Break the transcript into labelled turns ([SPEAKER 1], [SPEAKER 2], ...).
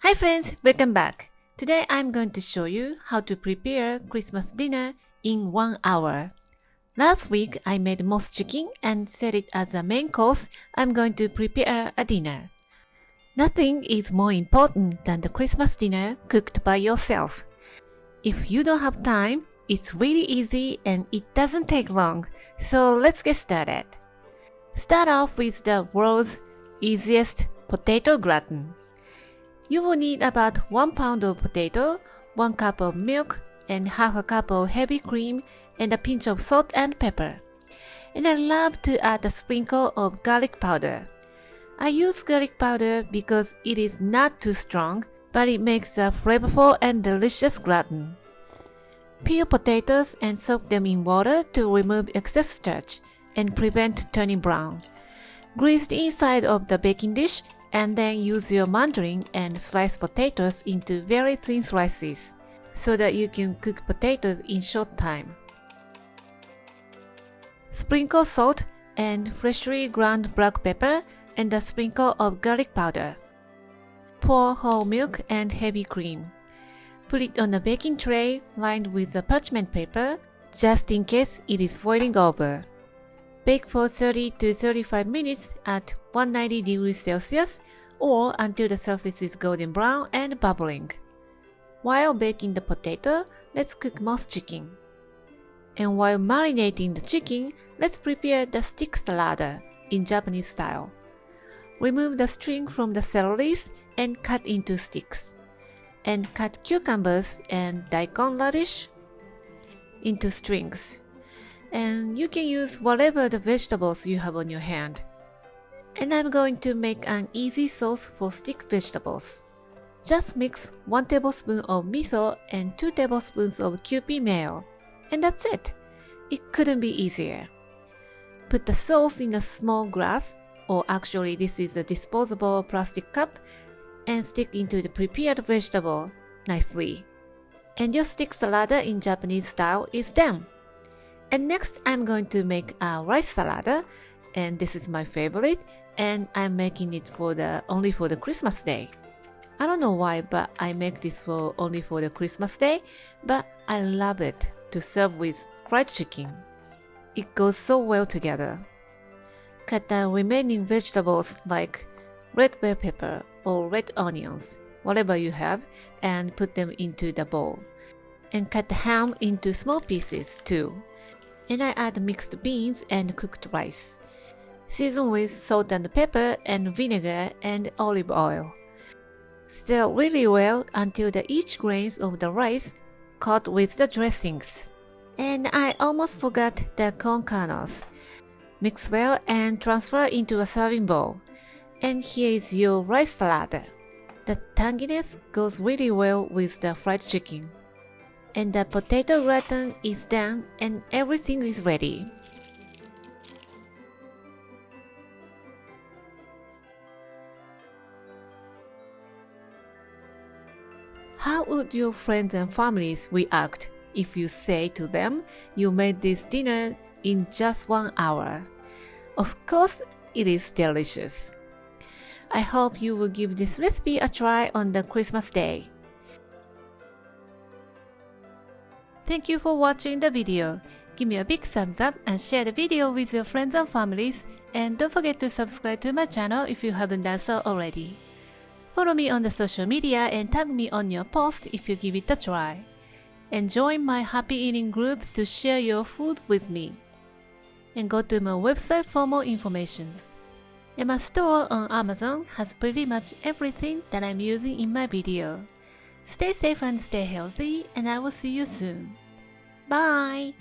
[SPEAKER 1] Hi friends, welcome back. Today I'm going to show you how to prepare Christmas dinner in 1 hour. Last week I made Mos Chicken and set it as a main course. I'm going to prepare a dinner. Nothing is more important than the Christmas dinner cooked by yourself. If you don't have time, it's really easy and it doesn't take long. So let's get started. Start off with the world's easiest potato gratin. You will need about 1 pound of potato, 1 cup of milk, and half a cup of heavy cream, and a pinch of salt and pepper. And I love to add a sprinkle of garlic powder. I use garlic powder because it is not too strong, but it makes a flavorful and delicious gratin. Peel potatoes and soak them in water to remove excess starch and prevent turning brown. Grease the inside of the baking dish and then use your mandarin and slice potatoes into very thin slices so that you can cook potatoes in short time. Sprinkle salt and freshly ground black pepper and a sprinkle of garlic powder. Pour whole milk and heavy cream. Put it on a baking tray lined with a parchment paper just in case it is boiling over. Bake for 30 to 35 minutes at 190 degrees Celsius or until the surface is golden brown and bubbling. While baking the potato, let's cook Mos Chicken. And while marinating the chicken, let's prepare the stick salad in Japanese style. Remove the string from the celeries and cut into sticks. And cut cucumbers and Daikon radish into strings. And you can use whatever the vegetables you have on your hand. And I'm going to make an easy sauce for stick vegetables. Just mix 1 tablespoon of miso and 2 tablespoons of Kewpie mayo. And that's it. It couldn't be easier. Put the sauce in a small glass, or actually this is a disposable plastic cup, and stick into the prepared vegetable nicely. And your stick salad in Japanese style is done. And next I'm going to make a rice salad, and this is my favorite, and I'm making it only for the Christmas day. I don't know why, but I make this only for the Christmas day, but I love it to serve with fried chicken. It goes so well together. Cut the remaining vegetables like red bell pepper or red onions, whatever you have, and put them into the bowl. And cut the ham into small pieces too. And I add mixed beans and cooked rice. Season with salt and pepper and vinegar and olive oil. Stir really well until each grains of the rice coat with the dressings. And I almost forgot the corn kernels. Mix well and transfer into a serving bowl. And here is your rice salad. The tanginess goes really well with the fried chicken. And the potato gratin is done and everything is ready. How would your friends and families react if you say to them you made this dinner in just 1 hour? Of course, it is delicious. I hope you will give this recipe a try on the Christmas day. Thank you for watching the video. Give me a big thumbs up and share the video with your friends and families. And don't forget to subscribe to my channel if you haven't done so already. Follow me on the social media and tag me on your post if you give it a try. And join my happy eating group to share your food with me. And go to my website for more information. And my store on Amazon has pretty much everything that I'm using in my video. Stay safe and stay healthy, and I will see you soon. Bye!